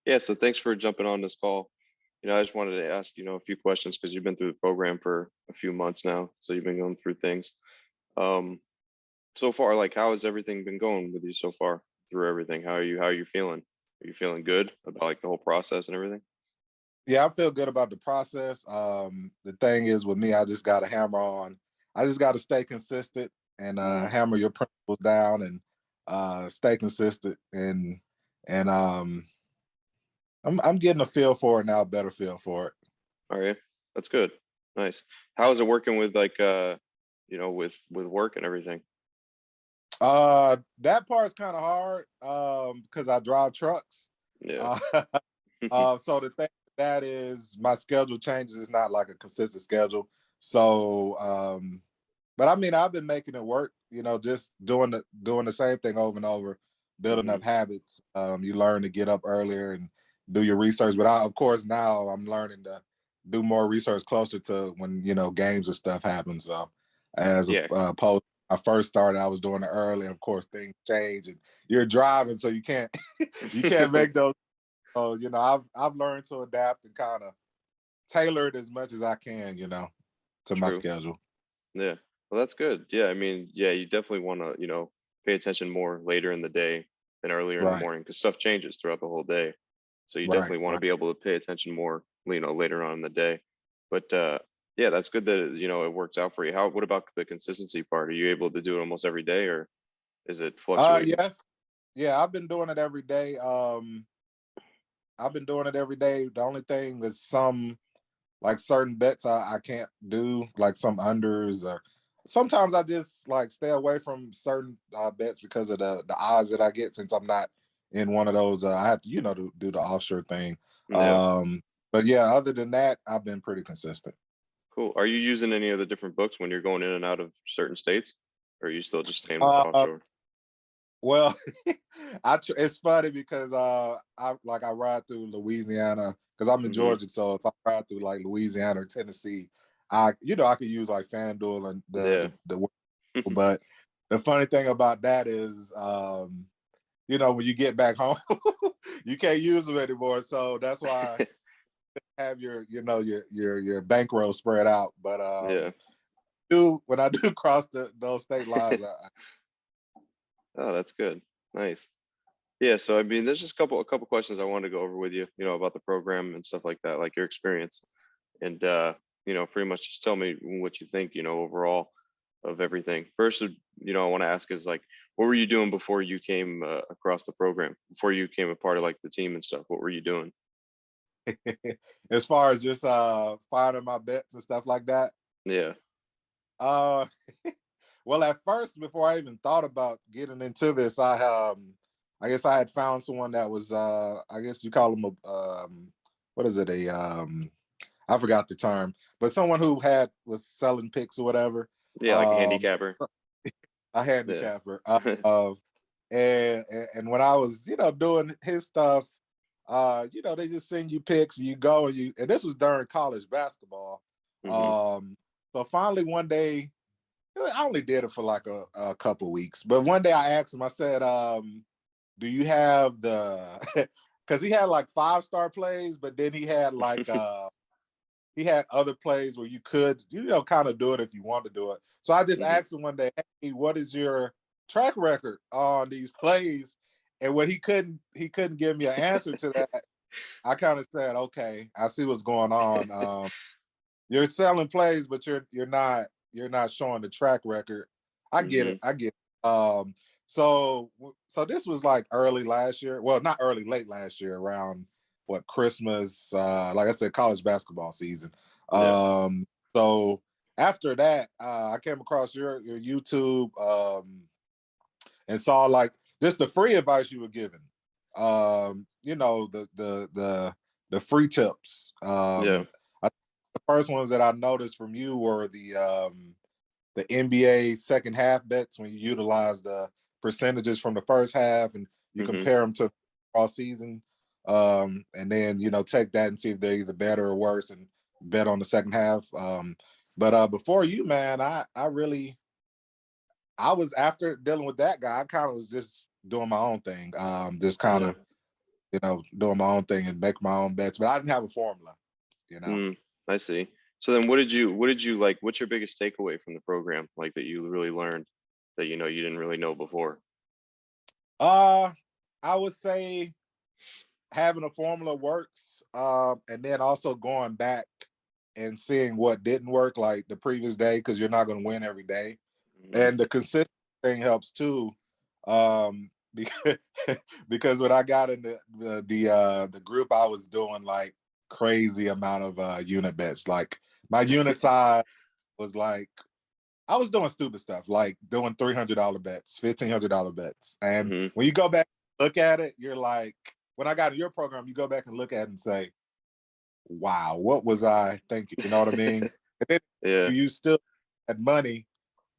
Yeah, so thanks for jumping on this call. I just wanted to ask, a few questions because you've been through the program for a few months now, so you've been going through things. Um, so far, like, how has everything been going with you so far through everything? How are you feeling? Are you feeling good about like the whole process and everything? Yeah, I feel good about the process. The thing is with me, I just got to stay consistent and Hmm. hammer your principles down and stay consistent and I'm getting a feel for it now, a better feel for it. All right, that's good. Nice. How is it working with like with work and everything? That part's kind of hard because I drive trucks. Yeah. Uh, so the thing with that is my schedule changes. It's not like a consistent schedule. So, but I mean, I've been making it work. Just doing the same thing over and over, building Hmm. up habits. You learn to get up earlier and do your research. But of course, now I'm learning to do more research closer to when games and stuff happen. So, as Yeah. opposed, I first started, I was doing it early, and of course, things change, and you're driving, so you can't you can't make those. So I've learned to adapt and kind of tailor it as much as I can, to my True. schedule. Yeah. Well, that's good. Yeah, I mean, yeah, you definitely want to, pay attention more later in the day than earlier in the Right, morning because stuff changes throughout the whole day. So you right, definitely want to right. be able to pay attention more, later on in the day. But yeah, that's good that it works out for you. What about the consistency part? Are you able to do it almost every day or is it fluctuating? Yes, yeah, I've been doing it every day. I've been doing it every day. The only thing is some like certain bets I can't do, like some unders or sometimes I just like stay away from certain bets because of the odds that I get since I'm not in one of those. I have to, do the offshore thing. Yeah, Um, but yeah, other than that, I've been pretty consistent. cool. Are you using any of the different books when you're going in and out of certain states? Or are you still just staying with the Uh, offshore? well, it's funny because I ride through Louisiana because I'm in Hmm. Georgia. So if I ride through like Louisiana or Tennessee, I could use like FanDuel and Yeah. but the funny thing about that is, when you get back home, you can't use them anymore. So that's why I have your bankroll spread out. But Yeah. when I do cross those state lines, Oh, that's good. Nice. Yeah, so I mean, there's just a couple questions I wanted to go over with you, about the program and stuff like that, like your experience, and pretty much just tell me what you think, overall of everything. First, I want to ask is like, what were you doing before you came across the program? Before you came a part of like the team and stuff, what were you doing? as far as just finding my bets and stuff like that. Yeah. Uh, well, at first, before I even thought about getting into this, I guess I had found someone that was, I guess you call them what is it, I forgot the term, but someone who was selling picks or whatever, Yeah, like a um, handicapper. a Yeah. handicapper. And when I was, doing his stuff, they just send you picks, and you go and this was during college basketball. Hmm. Um, so finally one day, I only did it for like a couple weeks, but one day I asked him, I said, do you have the because he had like 5-star plays, but then he had like he had other plays where you could, kind of do it if you want to do it. So I just Hmm. asked him one day, hey, what is your track record on these plays? And when he couldn't give me an answer to that, I kind of said, okay, I see what's going on. You're selling plays, but you're not showing the track record. I get Hmm. it. I get it. So this was like early last year. Well, not early, late last year, around what Christmas, like I said, college basketball season. Yeah. So after that, I came across your YouTube and saw like just the free advice you were giving. The free tips. Yeah. The first ones that I noticed from you were the NBA second half bets when you utilize the percentages from the first half and you Hmm. compare them to all season, and then take that and see if they're either better or worse and bet on the second half. But before you, man, I was after dealing with that guy. I kind of was just doing my own thing, just kind Yeah. of doing my own thing and make my own bets. But I didn't have a formula, you know. I see. So then what did you like, what's your biggest takeaway from the program, like that you really learned that you didn't really know before? I would say having a formula works, and then also going back and seeing what didn't work like the previous day, because you're not going to win every day. Hmm. And the consistent thing helps too, because because when I got in the group, I was doing like crazy amount of unit bets. Like my unit size was like, I was doing stupid stuff, like doing $300 bets, $1,500 bets. And Hmm. when you go back and look at it, you're like, when I got in your program, you go back and look at it and say, wow, what was I thinking? You know what I mean? And then Yeah, you still had money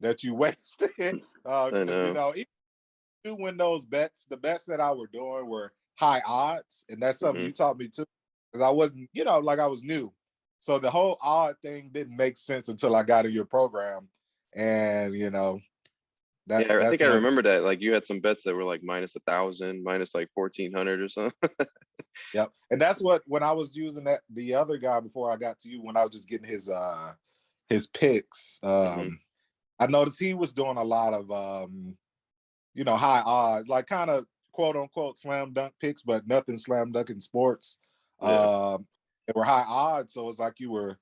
that you wasted. I Because, know. even you win those bets, the bets that I were doing were high odds. And that's something Hmm. you taught me too. Because I wasn't, like I was new. So the whole odd thing didn't make sense until I got in your program. And, Yeah, I think that's I when. remember that. Like you had some bets that were like -1,000, minus like 1,400 or something. Yep. And that's what, when I was using the other guy before I got to you, when I was just getting his picks, Hmm. I noticed he was doing a lot of high odd, like kind of quote unquote slam dunk picks, but nothing slam dunk in sports. Yeah, They were high odds, so it's like you were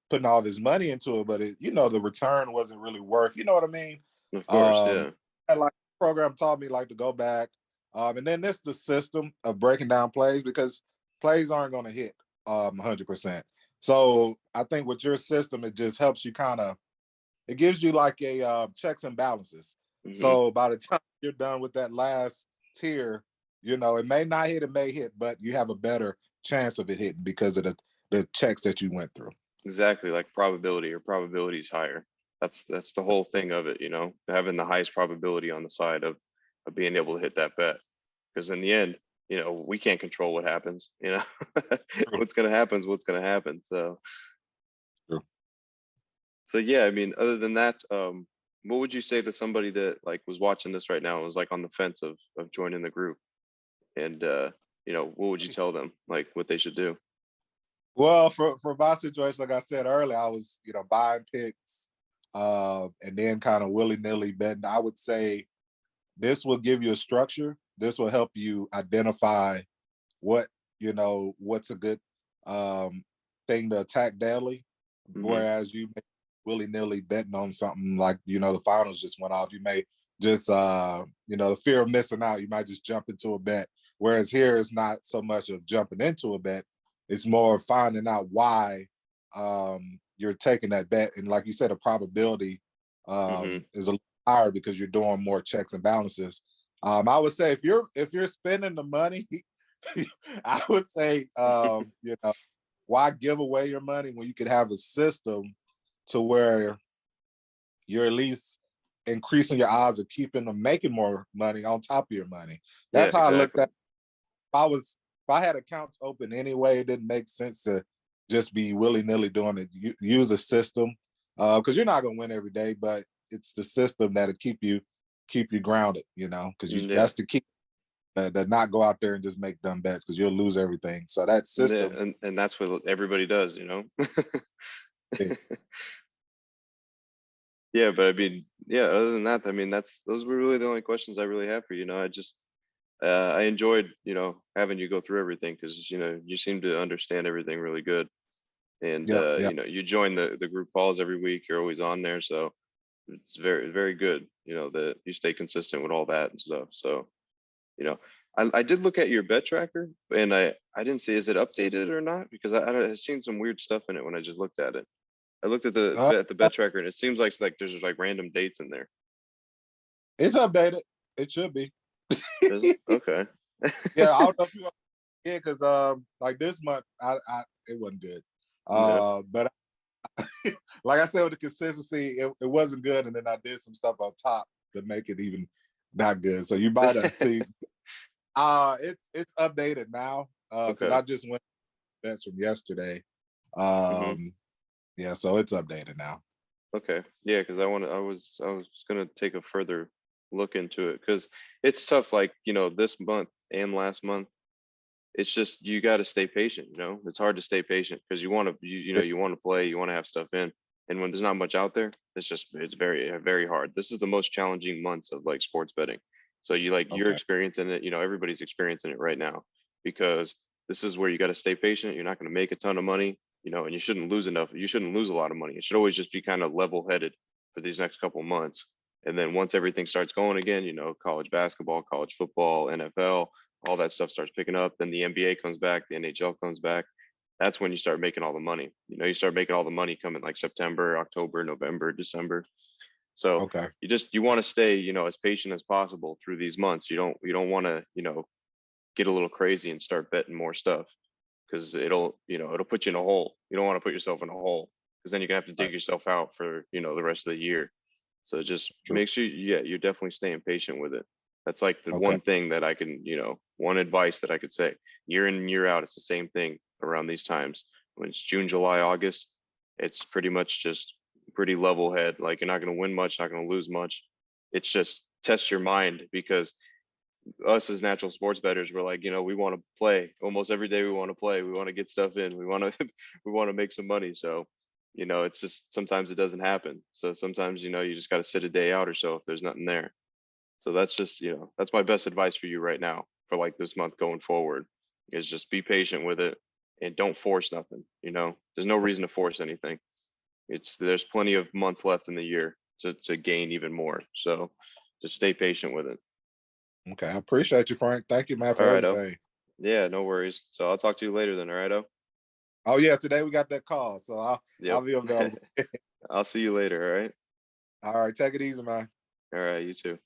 putting all this money into it, but the return wasn't really worth. You know what I mean? of course. Um, Yeah. and like the program taught me like to go back, and then this the system of breaking down plays, because plays aren't going to hit 100%. So I think with your system, it just helps you kind of, it gives you like a checks and balances. Hmm. So by the time you're done with that last tier, it may not hit, it may hit, but you have a better chance of it hitting because of the checks that you went through. Exactly, like probability, or probability is higher. That's the whole thing of it, having the highest probability on the side of being able to hit that bet. Because in the end, we can't control what happens. True. What's gonna happen is what's gonna happen. So True. so yeah, I mean, other than that, what would you say to somebody that like was watching this right now and was like on the fence of joining the group? And what would you tell them, like what they should do? Well, for my situation, like I said earlier, I was buying picks, and then kind of willy nilly betting. I would say this will give you a structure. This will help you identify what what's a good um thing to attack daily. Hmm. Whereas you may willy nilly betting on something like the finals just went off. You may just the fear of missing out. You might just jump into a bet. Whereas here it's not so much of jumping into a bet. It's more of finding out why you're taking that bet. And like you said, the probability Hmm. is a little higher because you're doing more checks and balances. I would say if you're spending the money, I would say why give away your money when you could have a system to where you're at least increasing your odds of keeping them making more money on top of your money. Yeah, That's how I looked exactly. at. If I had accounts open anyway, it didn't make sense to just be willy nilly doing it. Use a system, because you're not going to win every day, but it's the system that'll keep you grounded. Because Yeah. that's the key. To not go out there and just make dumb bets, because you'll lose everything. So that Yeah, system. and that's what everybody does. Yeah, but I mean, yeah, other than that, I mean, those were really the only questions I really have for you. I just I enjoyed, having you go through everything, because you seem to understand everything really good. And Yep, yep. you join the group calls every week. You're always on there, so it's very, very good, that you stay consistent with all that and stuff. So, you know, I did look at your bet tracker, and I didn't see, is it updated or not? Because I've seen some weird stuff in it when I just looked at it. I looked at Uh, the bet tracker, and it seems like there's just like random dates in there. it's updated. It should be. Is it? Okay. Yeah, I don't know if you. Yeah, because like this month, I it wasn't good. Yeah. But like I said, with the consistency, it wasn't good, and then I did some stuff on top to make it even not good. So you might have seen. It's updated now, because Okay. I just went bets from yesterday. Hmm. Yeah, so it's updated now. Okay. Yeah, because I was gonna take a further look into it, because it's tough. Like this month and last month, it's just you got to stay patient. You know, it's hard to stay patient because you want to you know you want to play, you want to have stuff in, and when there's not much out there, it's very hard. This is the most challenging months of like sports betting. So you're Okay. experiencing it. You know, everybody's experiencing it right now because this is where you got to stay patient. You're not going to make a ton of money, you know, and you shouldn't lose enough. You shouldn't lose a lot of money. It should always just be kind of level headed for these next couple months. And then once everything starts going again, you know, college basketball, college football, NFL, all that stuff starts picking up. Then the NBA comes back, the NHL comes back. That's when you start making all the money. You know, you start making all the money coming like September, October, November, December. So Okay. you want to stay, you know, as patient as possible through these months. You don't want to, you know, get a little crazy and start betting more stuff because it'll put you in a hole. You don't want to put yourself in a hole because then you're gonna have to dig Right. yourself out for, you know, the rest of the year. So just True. make sure, yeah, you're definitely staying patient with it. That's like the Okay. one thing that I can, you know, one advice that I could say. Year in and year out, it's the same thing around these times. When it's June, July, August, it's pretty much just pretty level head. Like you're not going to win much, not going to lose much. It's just test your mind because us as natural sports bettors, we're like, you know, we want to play almost every day. We want to play. We want to get stuff in. We want to we want to make some money. So, you know, it's just sometimes it doesn't happen. So sometimes, you know, you just got to sit a day out or so if there's nothing there. So that's just, you know, that's my best advice for you right now for like this month going forward is just be patient with it and don't force nothing. You know, there's no reason to force anything. There's plenty of months left in the year to gain even more. So just stay patient with it. Okay. I appreciate you, Frank. Thank you, man, All for right, oh. everything. Yeah, no worries. So I'll talk to you later then, all right, oh? Oh yeah, today we got that call, so I'll Yep. be available. I'll see you later, all right? All right, take it easy, man. All right, you too.